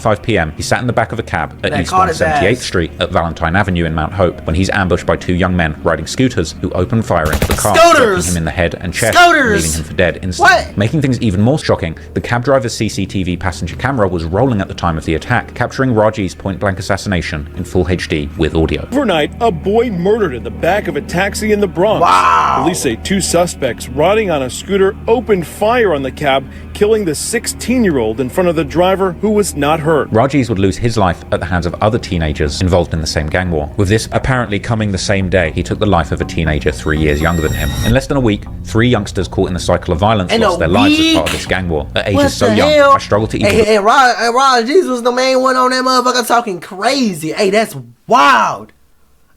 5 p.m. he sat in the back of a cab at East 178th Street at Valentine Avenue in Mount Hope when he's ambushed by 2 young men riding scooters who open fire into the car, striking him in the head and chest, leaving him for dead instantly. Making things even more shocking, the cab driver's CCTV passenger camera was rolling at the time of the attack, capturing Raji's point-blank assassination in full HD with audio. Overnight, a boy murdered in the back of a taxi in the Bronx. Wow. Police say 2 suspects riding on a scooter opened fire on the cab, killing the 16-year-old in front of the driver who was not hurt. Raji's would lose his life at the hands of other teenagers involved in the same gang war. With this apparently coming the same day, he took the life of a teenager 3 years younger than him. In less than a week, 3 youngsters caught in the cycle of violence lost their lives as part of this gang war. At ages so young, I struggle to even... Hey, Raji's was the main one on that motherfucker talking crazy. Hey, that's wild.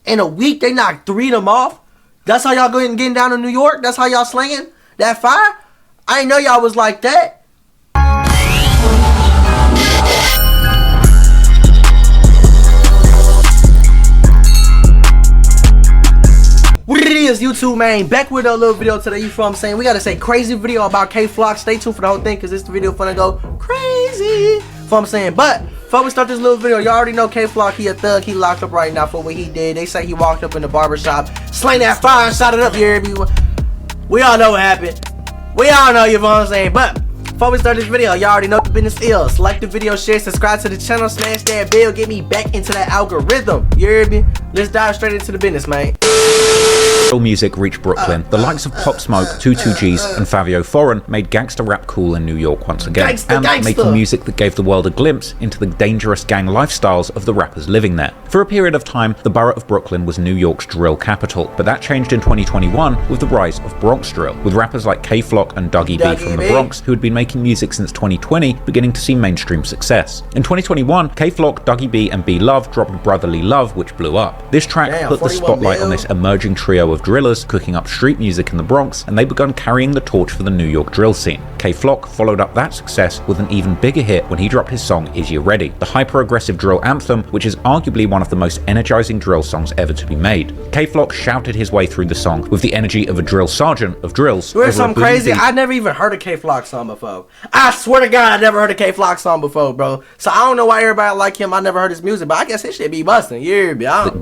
In a week, they knocked 3 of them off? That's how y'all getting down to New York? That's how y'all slinging that fire? I didn't know y'all was like that. What it is, YouTube, man, back with a little video today. You feel what I'm saying? We gotta say crazy video about K-Flock. Stay tuned for the whole thing, because this video finna go crazy. You feel what I'm saying? But before we start this little video, y'all already know K-Flock, he a thug. He locked up right now for what he did. They say he walked up in the barbershop, slang that fire and shot it up here. We all know what happened. We all know, you know what I'm saying? But before we start this video, y'all already know what the business is. Like the video, share, subscribe to the channel, smash that bell, get me back into that algorithm. You hear me? Let's dive straight into the business, man. Music reached Brooklyn. The likes of Pop Smoke, 22Gs, and Fabio Foreign made gangster rap cool in New York once again, making music that gave the world a glimpse into the dangerous gang lifestyles of the rappers living there. For a period of time, the borough of Brooklyn was New York's drill capital, but that changed in 2021 with the rise of Bronx drill, with rappers like K-Flock and Dougie B from the Bronx, who had been making music since 2020, beginning to see mainstream success. In 2021, K-Flock, Dougie B, and B Love dropped Brotherly Love, which blew up. This track put the spotlight on this emerging trio of drillers cooking up street music in the Bronx, and they begun carrying the torch for the New York drill scene. K-Flock followed up that success with an even bigger hit when he dropped his song Is You Ready, the hyper-aggressive drill anthem, which is arguably one of the most energizing drill songs ever to be made. K-Flock shouted his way through the song with the energy of a drill sergeant of drills. Here's something crazy. I never even heard a K-Flock song before. I swear to God, I never heard a K-Flock song before, bro. So I don't know why everybody like him. I never heard his music, but I guess his shit be busting. Yeah,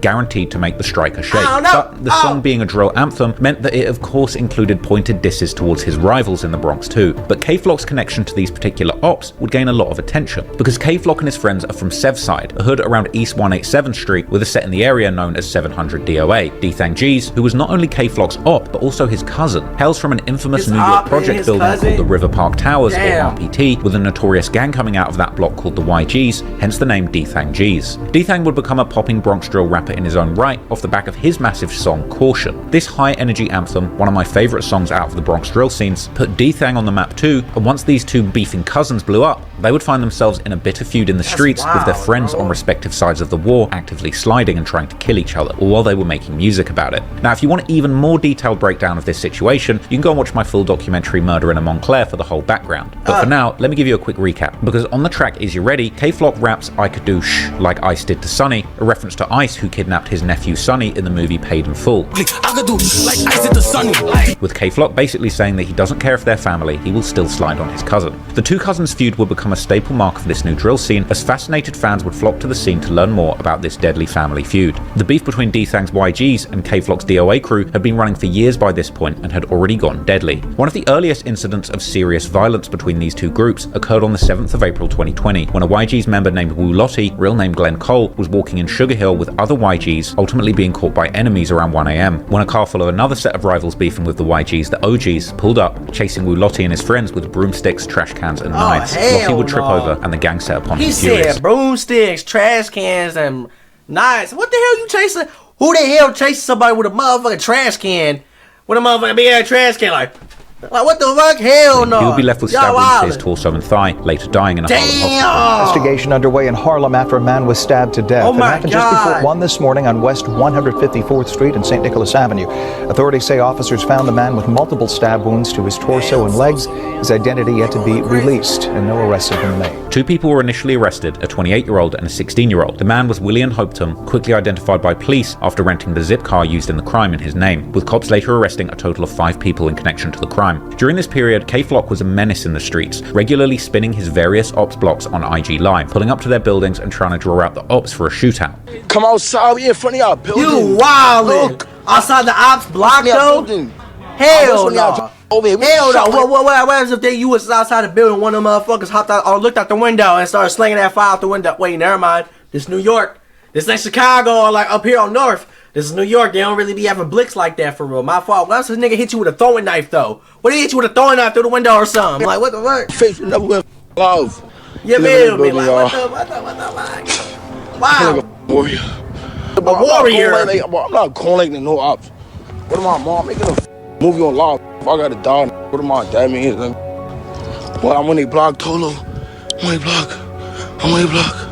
guaranteed to make the striker shake. But the song being a drill anthem meant that it of course included pointed disses towards his rivals in the Bronx too. But K-Flock's connection to these particular ops would gain a lot of attention, because K-Flock and his friends are from Sevside, a hood around East 187th Street with a set in the area known as 700 DOA. D-Thang G's, who was not only K-Flock's op, but also his cousin, hails from an infamous New York project building called the River Park Towers, or RPT, with a notorious gang coming out of that block called the YGs, hence the name D-Thang G's. D-Thang would become a popping Bronx drill rapper in his own right off the back of his massive song Caution. This high-energy anthem, one of my favourite songs out of the Bronx drill scenes, put D-Thang on the map too, and once these two beefing cousins blew up, they would find themselves in a bitter feud in the streets with their friends on respective sides of the war actively sliding and trying to kill each other, all while they were making music about it. Now, if you want an even more detailed breakdown of this situation, you can go and watch my full documentary Murder in a Montclair for the whole background. But for now, let me give you a quick recap, because on the track Is You Ready, K-Flock raps I could do shh like Ice did to Sonny, a reference to Ice who kidnapped his nephew Sonny in the movie Paid in Full. I could do like Ice did to Sonny. With K-Flock basically saying that he doesn't care if they're family, he will still slide on his cousin. The two cousins' feud would become a staple mark of this new drill scene, as fascinated fans would flock to the scene to learn more about this deadly family feud. The beef between D-Thang's YGs and K-Flock's DOA crew had been running for years by this point and had already gone deadly. One of the earliest incidents of serious violence between these two groups occurred on the 7th of April 2020, when a YG's member named Wu Lottie, real name Glenn Cole, was walking in Sugar Hill with other YGs, ultimately being caught by enemies around 1 AM. When a car full of another set of rivals beefing with the YGs, the OGs, pulled up, chasing Wu Lottie and his friends with broomsticks, trash cans, and knives. Lottie would trip over, and the gang set upon him. He said broomsticks, trash cans, and knives. What the hell you chasing? Who the hell chasing somebody with a motherfucking trash can? With a motherfucking big trash can, like what the fuck? Hell no. He would be left with stab wounds to his torso and thigh, later dying in a hospital. Investigation underway in Harlem after a man was stabbed to death. Oh my it happened just before 1 this morning on West 154th Street and St. Nicholas Avenue. Authorities say officers found the man with multiple stab wounds to his torso and legs. His identity yet to be released, and no arrests have been made. Two people were initially arrested, a 28-year-old and a 16-year-old. The man was William Hopetoun, quickly identified by police after renting the zip car used in the crime in his name, with cops later arresting a total of 5 people in connection to the crime. time. During this period, K-Flock was a menace in the streets, regularly spinning his various ops blocks on IG Live, pulling up to their buildings and trying to draw out the ops for a shootout. Come outside, we in front of y'all building. You wildin'. Outside the ops block though? Hell no. Hell no. What happens if you was outside the building, one of them motherfuckers hopped out or looked out the window and started slinging that fire out the window? Wait, never mind. This New York. This ain't Chicago or like up here on North. This is New York. They don't really be having blicks like that for real. My fault. Why does this nigga hit you with a throwing knife though? What did he hit you with a throwing knife through the window or something? Like what the fuck? Face you never went love. You feel me? Like what the wow. Like a warrior. A warrior. I'm not calling no ops. What am I, mom? Making a movie on live. If I got a dog, what am I? That means well, I'm on a block, Tolo. I'm on a block. I'm on a block.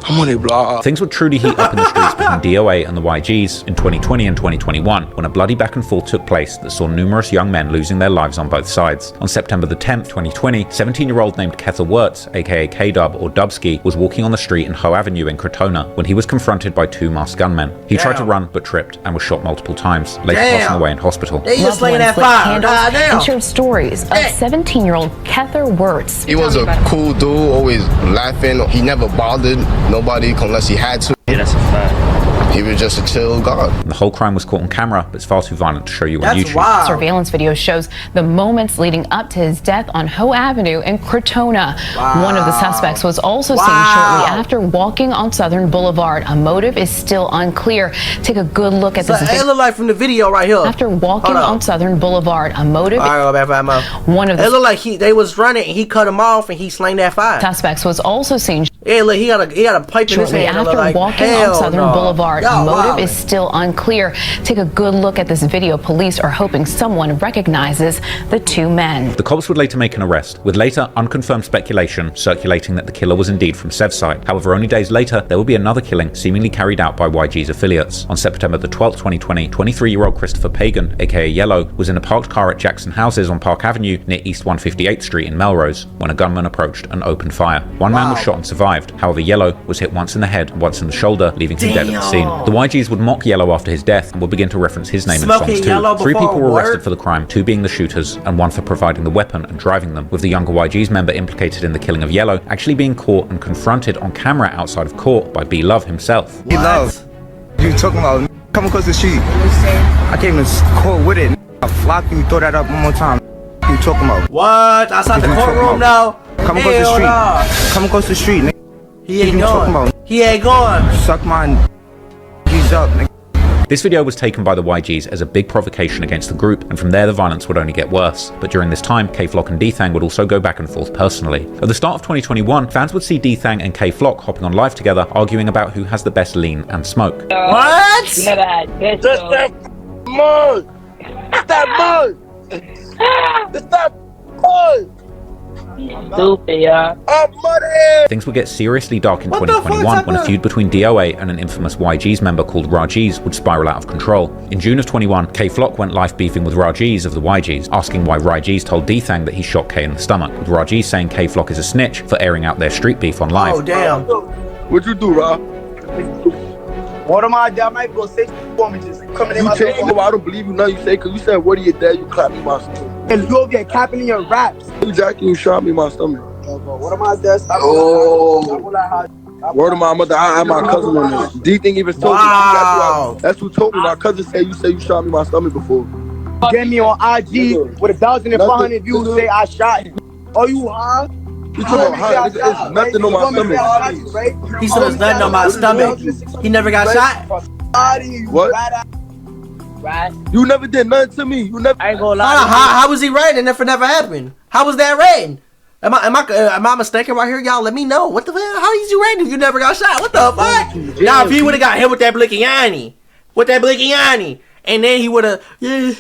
I'm on a block. Things would truly heat up in the streets between DOA and the YGs in 2020 and 2021, when a bloody back and forth took place that saw numerous young men losing their lives on both sides. On September the 10th, 2020, 17-year-old named Kethel Wirtz, aka K-Dub or Dubski, was walking on the street in Hoe Avenue in Crotona when he was confronted by two masked gunmen. He tried to run but tripped and was shot multiple times, later passing away in hospital. They just laying that fire. And shared stories of 17-year-old Kethel Wirtz. He was a cool dude, always laughing. He never bothered nobody unless he had to. Yeah, that's a fact. He was just a chill god. The whole crime was caught on camera, but it's far too violent to show you on YouTube. Wild. Surveillance video shows the moments leading up to his death on Hoe Avenue in Crotona. One of the suspects was also seen shortly after walking on Southern Boulevard. A motive is still unclear. Take a good look at this. It look like from the video right here. After walking on Southern Boulevard, a motive. One of the. It looked like they was running and he cut him off and he slanged that fire. Suspects was also seen. Yeah, look, he got a pipe in his hand. After walking on Southern Boulevard, a motive is still unclear. Take a good look at this video. Police are hoping someone recognizes the two men. The cops would later make an arrest, with later unconfirmed speculation circulating that the killer was indeed from Sev's side. However, only days later, there would be another killing seemingly carried out by YG's affiliates. On September the 12th, 2020, 23-year-old Christopher Pagan, aka Yellow, was in a parked car at Jackson Houses on Park Avenue near East 158th Street in Melrose when a gunman approached and opened fire. One man was shot and survived. However, Yellow was hit once in the head and once in the shoulder, leaving him dead at the scene. The YGs would mock Yellow after his death and would begin to reference his name in songs too. 3 people were arrested for the crime, 2 being the shooters and 1 for providing the weapon and driving them, with the younger YGs member implicated in the killing of Yellow actually being caught and confronted on camera outside of court by B Love himself. B Love, you talking about come across the street? I came to court with it. I flop you, throw that up one more time. You talking about? What? Outside the courtroom now? Come across the street. Come across the street, nigga. He ain't going. He ain't going. Suck mine. He's up, nigga. This video was taken by the YGs as a big provocation against the group, and from there the violence would only get worse. But during this time, K-Flock and D-Thang would also go back and forth personally. At the start of 2021, fans would see D-Thang and K-Flock hopping on live together, arguing about who has the best lean and smoke. What? That's that mud. That's that mud. That's that mud. Stupid, yeah. Things would get seriously dark in 2021 when a feud between DOA and an infamous YGs member called Rajiz would spiral out of control. In June of 21, K-Flock went live beefing with Rajiz of the YGs, asking why Rajiz told D-Thang that he shot K in the stomach, with Rajiz saying K-Flock is a snitch for airing out their street beef on live. Oh, damn. What'd you do, Rob? What am I? I might go 6 performances coming in my face. I don't believe you. Nothing you say, because you said, what are you dad? You clapped me my stomach. And you over there capping in your raps. Exactly, you shot me my stomach. What am I doing? Word of my mother, I had my cousin on this. D-Thing even told me. That's who told me. My cousin said you shot me my stomach before. Get me on IG with 1,500 views, say I shot him. Are you high? You talking about high? It's nothing on my stomach. He said there's nothing on my stomach. He never got shot? What? You never did nothing to me. You never. I ain't gonna lie. How was he writing if it never happened? How was that written? Am I mistaken right here? Y'all let me know. What the hell? How is you writing if you never got shot? What the fuck? Now if he would have got hit with that Blickiani, and then he would have, he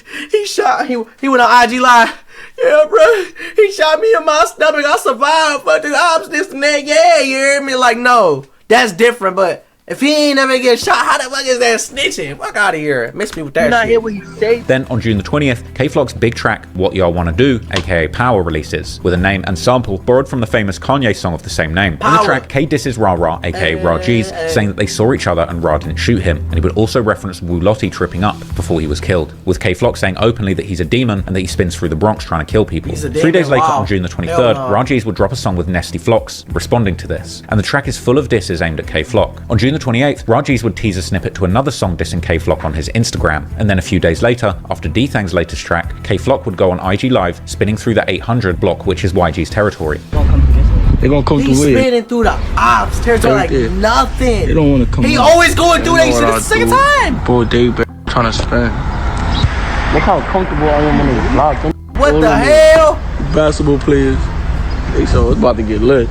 went on IG Live. Yeah, bro, he shot me in my stomach. I survived. Fuck the ops, this and that. Yeah, you hear me? Like, no, that's different. But If he ain't never get shot, how the fuck is that snitching? Fuck out of here. Miss me with that You not shit. hear what he say? Then on June the 20th, K-Flock's big track, What Y'all Wanna Do, aka Power, releases, with a name and sample borrowed from the famous Kanye song of the same name. Power. In the track, K disses Ra Ra, aka Ra G's, saying that they saw each other and Ra didn't shoot him, and he would also reference Wu Lottie tripping up before he was killed, with K-Flock saying openly that he's a demon and that he spins through the Bronx trying to kill people. 3 days later, on June the 23rd, Ra G's would drop a song with Nesty Flocks, responding to this, and the track is full of disses aimed at K-Flock. On June the 28th, Ra G's would tease a snippet to another song dissing K-Flock on his Instagram, and then a few days later, after D-Thang's latest track, K-Flock would go on IG Live, spinning through the 800 block, which is YG's territory. They gonna come He's through spinning through the ops territory like nothing. They don't want to come. He always going through that shit at the second time. Boy, they trying to spin. Look how comfortable I am on these blocks. What the hell? Basketball players, they so it's about to get lit.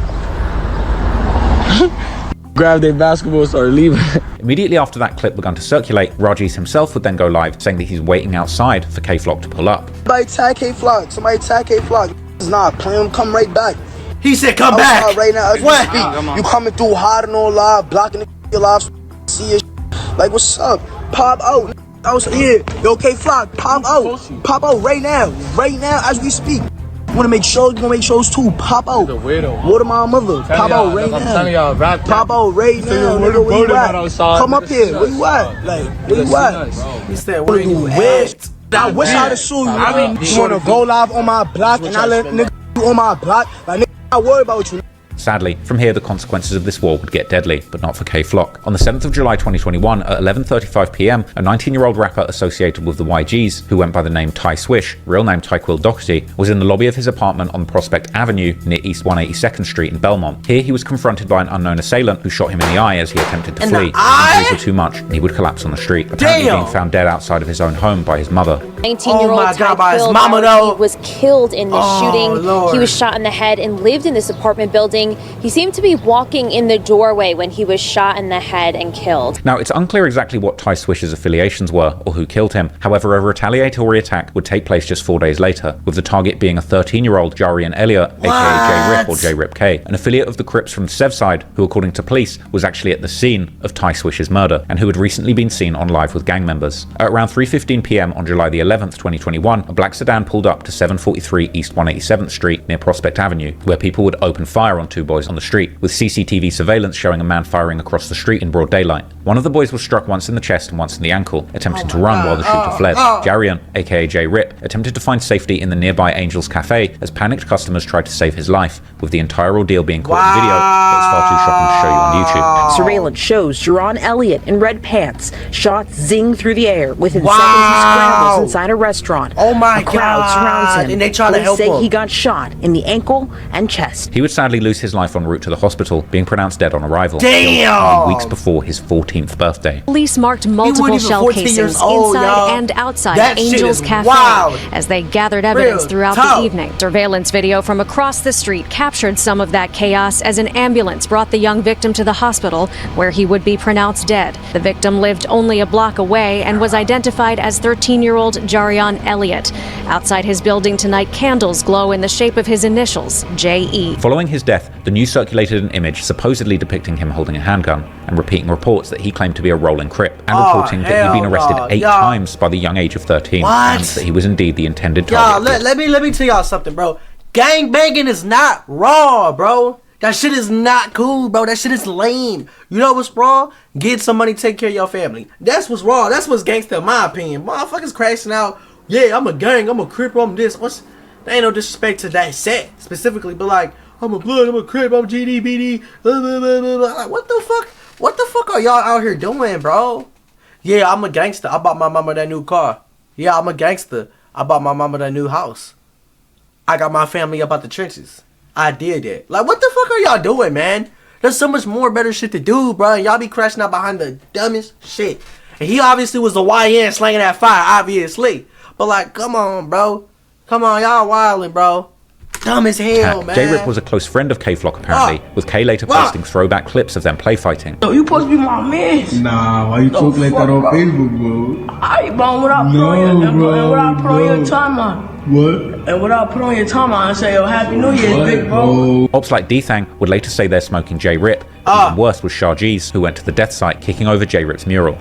Grab their basketball and start leaving. Immediately after that clip began to circulate, Rajees himself would then go live, saying that he's waiting outside for K-Flock to pull up. Somebody tag K-Flock. Somebody tag K-Flock. It's not playing him. Come right back. He said, "Come back." Right now, as we What? speak. You coming through hard and on live, blocking your lives. See your like, what's up? Pop out. I was here. Yo, K-Flock, pop out. Pop out right now. Right now, as we speak. Wanna make shows? You wanna make shows too? Pop out. Water my mother. Pop out right now. Pop out right now. Nigga, where you at? Come up here. Where you at? Like, where you at? He said, "Where you Where? at?" I wish I'd have sued you. You wanna go live on my block and I let nigga you on my block? Like, nigga, I worry about you. Sadly, from here the consequences of this war would get deadly, but not for K-Flock. On the 7th of July 2021 at 11:35 PM, a 19-year-old rapper associated with the YGs, who went by the name Ty Swish, real name Tyquil Doherty, was in the lobby of his apartment on Prospect Avenue near East 182nd Street in Belmont. Here he was confronted by an unknown assailant who shot him in the eye as he attempted to flee. His injuries were too much and he would collapse on the street, apparently being found dead outside of his own home by his mother. 19-year-old Tyquil Doherty was killed in this shooting. Lord. He was shot in the head and lived in this apartment building. He seemed to be walking in the doorway when he was shot in the head and killed. Now, it's unclear exactly what Ty Swish's affiliations were or who killed him. However, a retaliatory attack would take place just 4 days later, with the target being a 13-year-old Jarian Elliott, aka J-Rip or J-Rip K, an affiliate of the Crips from the Sev side, who, according to police, was actually at the scene of Ty Swish's murder and who had recently been seen on live with gang members. At around 3:15 PM on July the 11th, 2021, a black sedan pulled up to 743 East 187th Street near Prospect Avenue, where people would open fire on two boys on the street, with CCTV surveillance showing a man firing across the street in broad daylight. One of the boys was struck once in the chest and once in the ankle, attempting to run while the shooter fled. Jarian, aka J-Rip, attempted to find safety in the nearby Angels Cafe as panicked customers tried to save his life, with the entire ordeal being caught in video that's far too shocking to show you on YouTube. Surveillance shows Jarian Elliott in red pants, shots zing through the air. Within seconds, he scrambles inside a restaurant. Oh my God! A crowd surrounds him. And they try to help him. Police say he got shot in the ankle and chest. He would sadly lose his life en route to the hospital, being pronounced dead on arrival. Damn! Weeks before his 14th birthday. Police marked multiple shell casings inside and outside Angels Cafe as they gathered evidence throughout the evening. Surveillance video from across the street captured some of that chaos as an ambulance brought the young victim to the hospital, where he would be pronounced dead. The victim lived only a block away and was identified as 13-year-old Jarian Elliott. Outside his building tonight, candles glow in the shape of his initials, J.E. Following his death, the news circulated an image supposedly depicting him holding a handgun and repeating reports that he claimed to be a rolling Crip, and reporting that he'd been arrested 8 times by the young age of 13, and that he was indeed the intended target. Let me tell y'all something, bro. Gang banging is not raw, bro. That shit is not cool, bro. That shit is lame. You know what's raw? Get some money, take care of your family. That's what's raw. That's what's gangsta in my opinion. Motherfuckers crashing out. Yeah, I'm a gang. I'm a Crip. I'm this. There ain't no disrespect to that set specifically, but like, I'm a Blood. I'm a Crip. I'm GDBD. Like, what the fuck? What the fuck are y'all out here doing, bro? Yeah, I'm a gangster. I bought my mama that new car. Yeah, I'm a gangster. I bought my mama that new house. I got my family up out the trenches. I did that. Like, what the fuck are y'all doing, man? There's so much more better shit to do, bro. Y'all be crashing out behind the dumbest shit. And he obviously was the YN slanging that fire, obviously. But like, come on, bro. Come on, y'all wildin', bro. Dumb as hell, man. J-Rip was a close friend of K-Flock, apparently, with K later posting throwback clips of them play fighting. Yo, you supposed to be my man. Nah, why you talk like that on Facebook, bro? I ain't bone what I put on your timeline. What? And what I put on your timeline and say, yo, Happy New Year, big bro. Ops like D-Thang would later say they're smoking J-Rip, Even worse was Sharjeez, who went to the death site kicking over J-Rip's mural.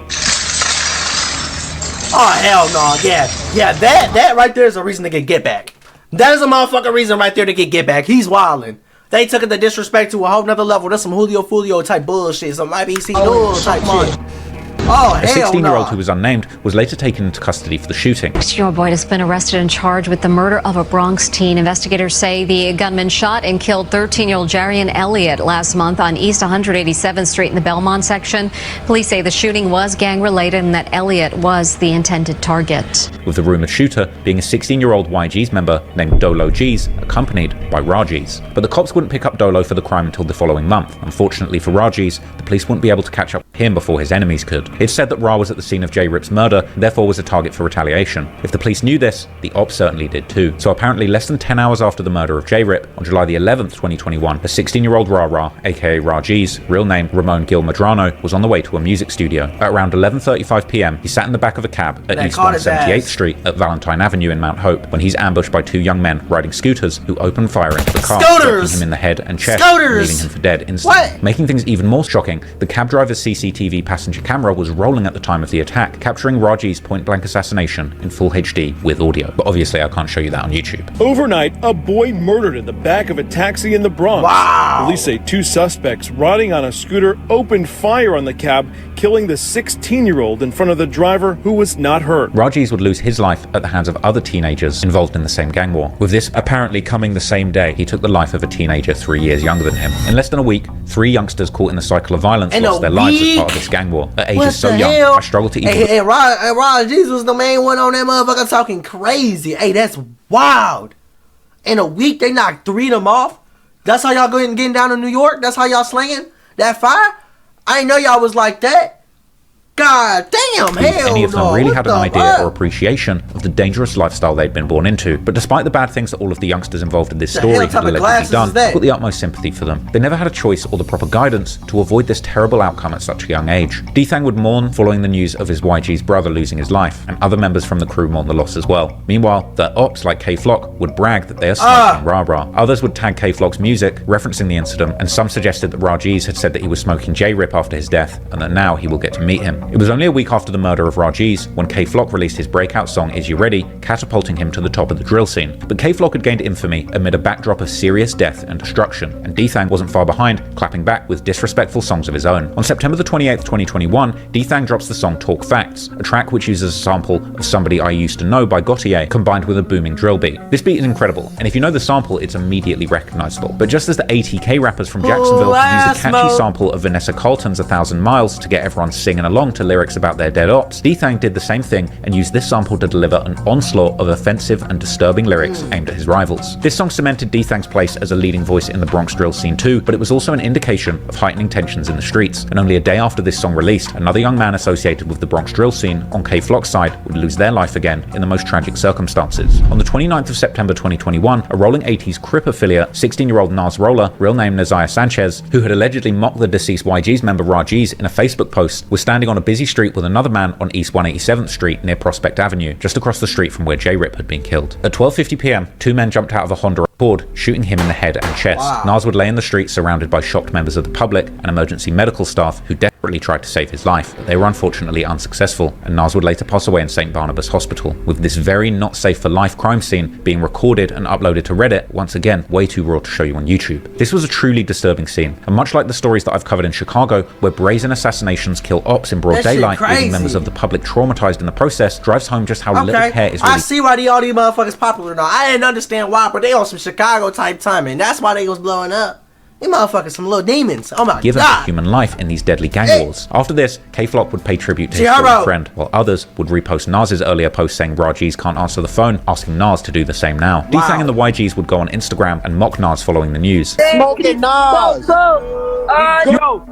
Oh, hell no. Yeah, that right there is a reason to get back. That is a motherfucking reason right there to get back. He's wildin'. They took it the disrespect to a whole nother level. That's some Julio Fulio type bullshit. Some IBC type shit. Oh, a 16-year-old who was unnamed was later taken into custody for the shooting. 16-year-old boy has been arrested and charged with the murder of a Bronx teen. Investigators say the gunman shot and killed 13-year-old Jarian Elliott last month on East 187th Street in the Belmont section. Police say the shooting was gang-related and that Elliott was the intended target. With the rumored shooter being a 16-year-old YG's member named Dolo G's, accompanied by Raji's. But the cops wouldn't pick up Dolo for the crime until the following month. Unfortunately for Raji's, the police wouldn't be able to catch up with him before his enemies could. It's said that Ra was at the scene of J-Rip's murder, and therefore was a target for retaliation. If the police knew this, the ops certainly did too. So apparently less than 10 hours after the murder of J-Rip, on July the 11th, 2021, a 16-year-old Ra, aka Raji's, real name Ramon Gil Medrano, was on the way to a music studio. At around 11:35 p.m, he sat in the back of a cab at East 178th Street at Valentine Avenue in Mount Hope, when he's ambushed by two young men riding scooters who opened fire into the car, striking him in the head and chest, leaving him for dead instantly. Making things even more shocking, the cab driver's CCTV passenger camera was rolling at the time of the attack, capturing Raji's point-blank assassination in full HD with audio. But obviously I can't show you that on YouTube. Overnight, a boy murdered in the back of a taxi in the Bronx. Wow. Police say two suspects riding on a scooter opened fire on the cab, killing the 16-year-old in front of the driver, who was not hurt. Raji's would lose his life at the hands of other teenagers involved in the same gang war. With this apparently coming the same day, he took the life of a teenager 3 years younger than him. In less than a week, 3 youngsters caught in the cycle of violence lost their lives as part of this gang war. At ages so young, I struggle to even... Hey, Raji's was the main one on that motherfucker talking crazy. Hey, that's wild. In a week, they knocked 3 of them off. That's how y'all getting down to New York? That's how y'all slinging that fire? I didn't know y'all was like that. God damn, hell any of them no. really had an idea or appreciation of the dangerous lifestyle they'd been born into. But despite the bad things that all of the youngsters involved in this story had allegedly done, I've got the utmost sympathy for them. They never had a choice or the proper guidance to avoid this terrible outcome at such a young age. D-Thang would mourn following the news of his YG's brother losing his life, and other members from the crew mourned the loss as well. Meanwhile, their ops like K-Flock would brag that they are smoking Ra. Others would tag K-Flock's music, referencing the incident, and some suggested that Raji's had said that he was smoking J-Rip after his death, and that now he will get to meet him. It was only a week after the murder of Raji's when K-Flock released his breakout song Is You Ready, catapulting him to the top of the drill scene. But K-Flock had gained infamy amid a backdrop of serious death and destruction, and D-Thang wasn't far behind, clapping back with disrespectful songs of his own. On September the 28th, 2021, D-Thang drops the song Talk Facts, a track which uses a sample of Somebody I Used to Know by Gautier, combined with a booming drill beat. This beat is incredible, and if you know the sample, it's immediately recognizable. But just as the ATK rappers from Jacksonville used a catchy sample of Vanessa Carlton's 1,000 Miles to get everyone singing along to lyrics about their dead ops, D-Thang did the same thing and used this sample to deliver an onslaught of offensive and disturbing lyrics aimed at his rivals. This song cemented D-Thang's place as a leading voice in the Bronx drill scene too, but it was also an indication of heightening tensions in the streets. And only a day after this song released, another young man associated with the Bronx drill scene on K-Flock's side would lose their life again in the most tragic circumstances. On the 29th of September 2021, a Rolling 80s Crip affiliate, 16-year-old Nas Roller, real name Naziah Sanchez, who had allegedly mocked the deceased YG's member Raji's in a Facebook post, was standing on a busy street with another man on East 187th Street near Prospect Avenue, just across the street from where J-Rip had been killed. At 12:50 p.m, 2 men jumped out of a Honda Accord, shooting him in the head and chest. Nas would lay in the street surrounded by shocked members of the public and emergency medical staff who desperately tried to save his life, but they were unfortunately unsuccessful, and Nas would later pass away in St. Barnabas Hospital, with this very not safe for life crime scene being recorded and uploaded to Reddit, once again way too raw to show you on YouTube. This was a truly disturbing scene, and much like the stories that I've covered in Chicago, where brazen assassinations kill ops in broad daylight, leaving members of the public traumatized in the process, drives home just how little care is really... I see why all these motherfuckers popular now. I didn't understand why, but they on some Chicago type timing. That's why they was blowing up. These motherfuckers some little demons. Oh my given god. Human life in these deadly gang wars. After this, K-Flock would pay tribute to his fallen friend, while others would repost Nas's earlier post saying Raji's can't answer the phone, asking Nas to do the same now. D-Thang and the YGs would go on Instagram and mock Nas following the news. Smoking Nas. Yo,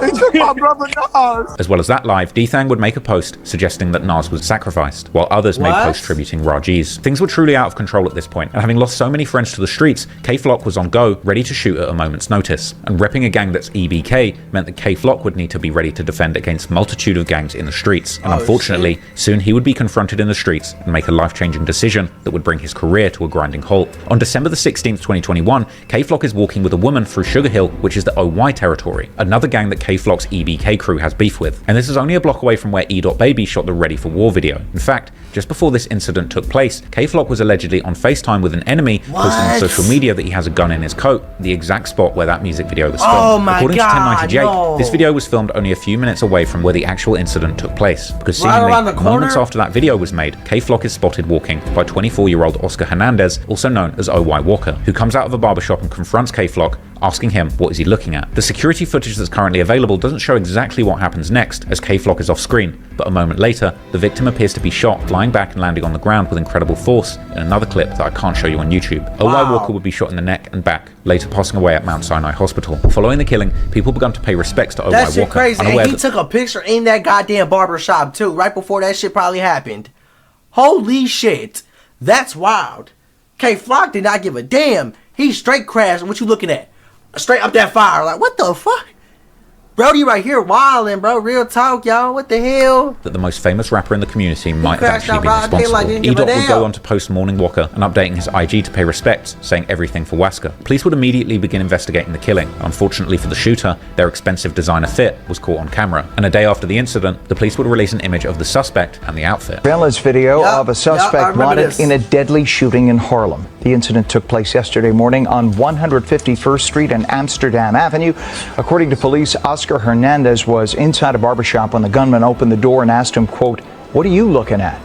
They took my brother Nas. As well as that live, D-Thang would make a post suggesting that Nas was sacrificed, while others made posts tributing Rajiz. Things were truly out of control at this point, and having lost so many friends to the streets, K-Flock was on go, ready to shoot at a moment's notice. And repping a gang that's EBK meant that K-Flock would need to be ready to defend against a multitude of gangs in the streets. And unfortunately, soon he would be confronted in the streets and make a life-changing decision that would bring his career to a grinding halt. On December the 16th, 2021, K-Flock is walking with a woman through Sugar Hill, which is the OY territory, another gang that K-Flock's EBK crew has beef with. And this is only a block away from where E.Baby shot the Ready for War video. In fact, just before this incident took place, K-Flock was allegedly on FaceTime with an enemy, posting on social media that he has a gun in his coat, the exact spot where that music video was filmed. According to 1090J, this video was filmed only a few minutes away from where the actual incident took place, because seemingly moments after that video was made, K-Flock is spotted walking by 24-year-old Oscar Hernandez, also known as OY Walker, who comes out of a barbershop and confronts K-Flock, asking him what is he looking at. The security footage that's currently available doesn't show exactly what happens next, as K-Flock is off screen, but a moment later, the victim appears to be shot, flying back and landing on the ground with incredible force in another clip that I can't show you on YouTube. OY Walker would be shot in the neck and back, later passing away at Mount Sinai Hospital. Following the killing, people began to pay respects to OY Walker. That shit crazy, and he took a picture in that goddamn barbershop too, right before that shit probably happened. Holy shit, that's wild. K-Flock did not give a damn. He straight crashed. What you looking at? Straight up that fire. Like, what the fuck? Brody right here wildin', bro. Real talk, y'all. What the hell? That the most famous rapper in the community might have actually been responsible. E-Dot would go on to post Morning Walker and updating his IG to pay respects, saying everything for Wasker. Police would immediately begin investigating the killing. Unfortunately for the shooter, their expensive designer fit was caught on camera. And a day after the incident, the police would release an image of the suspect and the outfit. Surveillance video of a suspect wanted in a deadly shooting in Harlem. The incident took place yesterday morning on 151st Street and Amsterdam Avenue. According to police, Oscar Hernandez was inside a barbershop when the gunman opened the door and asked him, quote, "What are you looking at?"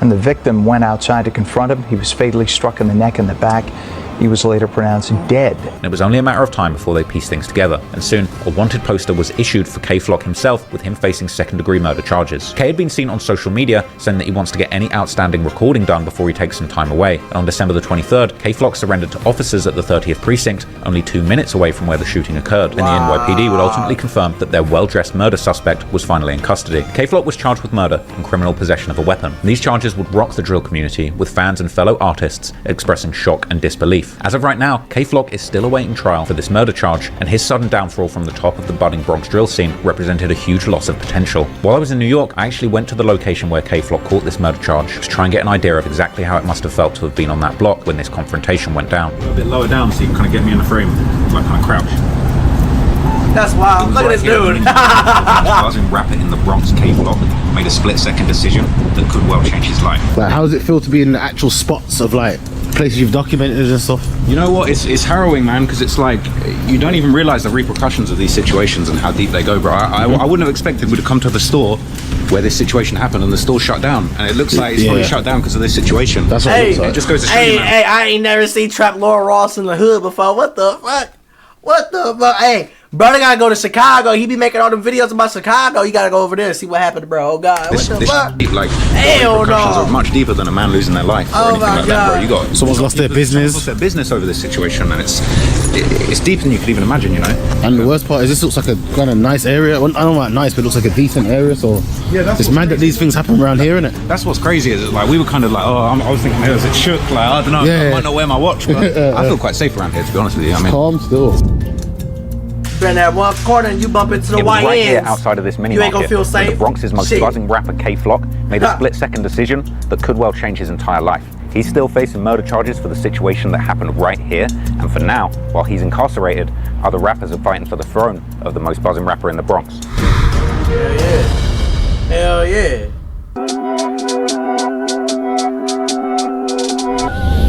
And the victim went outside to confront him. He was fatally struck in the neck and the back. He was later pronounced dead. And it was only a matter of time before they pieced things together, and soon a wanted poster was issued for K-Flock himself, with him facing second-degree murder charges. K had been seen on social media saying that he wants to get any outstanding recording done before he takes some time away, and on December the 23rd, K-Flock surrendered to officers at the 30th Precinct, only 2 minutes away from where the shooting occurred, and the NYPD would ultimately confirm that their well-dressed murder suspect was finally in custody. K-Flock was charged with murder and criminal possession of a weapon, and these charges would rock the drill community, with fans and fellow artists expressing shock and disbelief. As of right now, K-Flock is still awaiting trial for this murder charge, and his sudden downfall from the top of the budding Bronx drill scene represented a huge loss of potential. While I was in New York, I actually went to the location where K-Flock caught this murder charge to try and get an idea of exactly how it must have felt to have been on that block when this confrontation went down. A bit lower down so you can kind of get me in the frame, like kind of crouch. That's wild. Look at this dude. Buzzing rapper in the Bronx, K-Flock made a split-second decision that could well change his life. Like, how does it feel to be in the actual spots of like places you've documented and stuff? You know what? It's harrowing, man, because it's like you don't even realize the repercussions of these situations and how deep they go, bro. I wouldn't have expected we'd have come to the store where this situation happened and the store shut down, and it looks like it's probably shut down because of this situation. That's what it looks like. It just goes to show you, man. Hey, I ain't never seen Trap Laura Ross in the hood before. What the fuck? What the fuck? Hey, brother gotta go to Chicago. He be making all them videos about Chicago. You gotta go over there and see what happened to bro. Oh God, what the fuck? Like, hell no. Are much deeper than a man losing their life or anything like that, bro. You got someone's lost their business. Lost their business over this situation, and it's deeper than you could even imagine, you know. And the worst part is this looks like a kind of nice area. Well, I don't know about nice, but it looks like a decent area. So yeah, it's mad that these things happen around here, isn't it? That's what's crazy. Is like we were kind of like, I was thinking, is it shook? Like I don't know. I might not wear my watch, but I feel quite safe around here, to be honest with you. I mean, calm still. In that one corner and you bump into the white right ends, here outside of this mini you ain't gonna feel safe. The Bronx's most buzzing rapper K-Flock made a split-second decision that could well change his entire life. He's still facing murder charges for the situation that happened right here, and for now, while he's incarcerated, other rappers are fighting for the throne of the most buzzing rapper in the Bronx. Hell yeah. Hell yeah.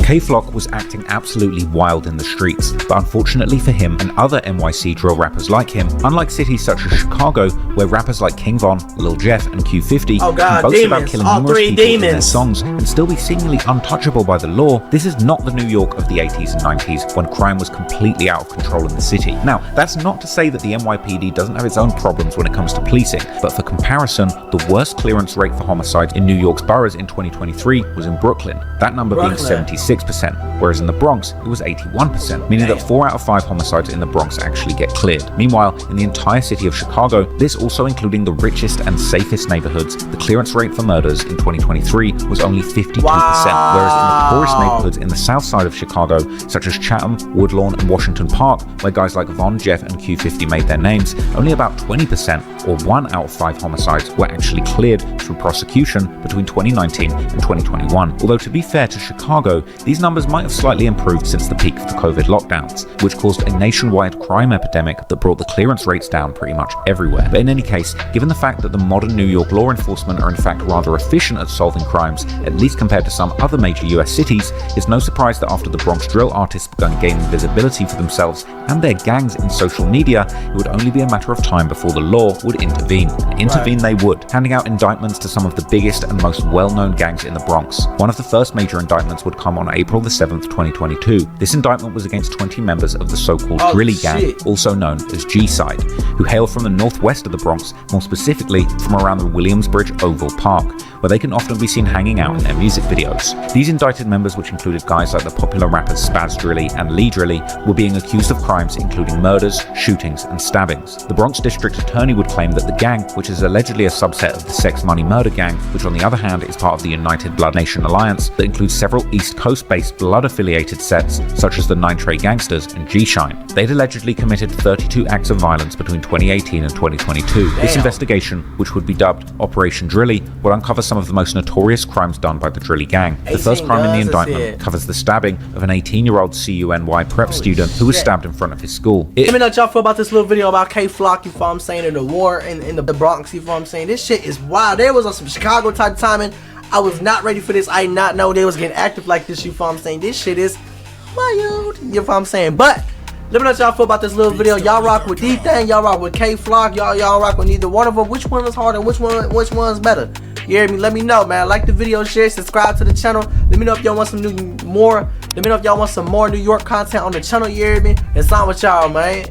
K-Flock was acting absolutely wild in the streets, but unfortunately for him and other NYC drill rappers like him, unlike cities such as Chicago, where rappers like King Von, Lil Jeff, and Q50 can boast about killing numerous people in their songs and still be seemingly untouchable by the law, this is not the New York of the 80s and 90s when crime was completely out of control in the city. Now, that's not to say that the NYPD doesn't have its own problems when it comes to policing, but for comparison, the worst clearance rate for homicides in New York's boroughs in 2023 was in Brooklyn, that number being 76%. 86%, whereas in the Bronx, it was 81%, meaning that 4 out of 5 homicides in the Bronx actually get cleared. Meanwhile, in the entire city of Chicago, this also including the richest and safest neighborhoods, the clearance rate for murders in 2023 was only 52%, whereas in the poorest neighborhoods in the south side of Chicago, such as Chatham, Woodlawn, and Washington Park, where guys like Von, Jeff, and Q50 made their names, only about 20%, or 1 out of 5 homicides, were actually cleared through prosecution between 2019 and 2021. Although to be fair to Chicago, these numbers might have slightly improved since the peak of the COVID lockdowns, which caused a nationwide crime epidemic that brought the clearance rates down pretty much everywhere. But in any case, given the fact that the modern New York law enforcement are in fact rather efficient at solving crimes, at least compared to some other major US cities, it's no surprise that after the Bronx drill artists began gaining visibility for themselves and their gangs in social media, it would only be a matter of time before the law would intervene. And intervene they would, handing out indictments to some of the biggest and most well-known gangs in the Bronx. One of the first major indictments would come on April the 7th, 2022. This indictment was against 20 members of the so-called Drilly Gang, also known as G-Side, who hail from the northwest of the Bronx, more specifically from around the Williamsbridge Oval Park, where they can often be seen hanging out in their music videos. These indicted members, which included guys like the popular rappers Spaz Drilly and Lee Drilly, were being accused of crimes including murders, shootings, and stabbings. The Bronx District Attorney would claim that the gang, which is allegedly a subset of the Sex Money Murder Gang, which on the other hand is part of the United Blood Nation Alliance that includes several East Coast-based blood-affiliated sets such as the 9 Trey Gangsters and G-Shine. They'd allegedly committed 32 acts of violence between 2018 and 2022. This investigation, which would be dubbed Operation Drilly, would uncover some of the most notorious crimes done by the Drilly Gang. The first crime in the indictment covers the stabbing of an 18-year-old CUNY prep student who was stabbed in front of his school. Let me know what y'all feel about this little video about K-Flock, you feel what I'm saying, and the war in the Bronx, you feel what I'm saying. This shit is wild. There was on some Chicago type timing. I was not ready for this. I did not know they was getting active like this, you feel what I'm saying. This shit is wild, you feel what I'm saying. But let me know what y'all feel about this little video. Y'all rock with D-Thing, y'all rock with K-Flock, y'all rock with neither one of them. Which one is harder? Which one's better? You hear me? Let me know, man. Like the video, share, subscribe to the channel. Let me know if y'all want some more. Let me know if y'all want some more New York content on the channel. You hear me? It's on with y'all, man.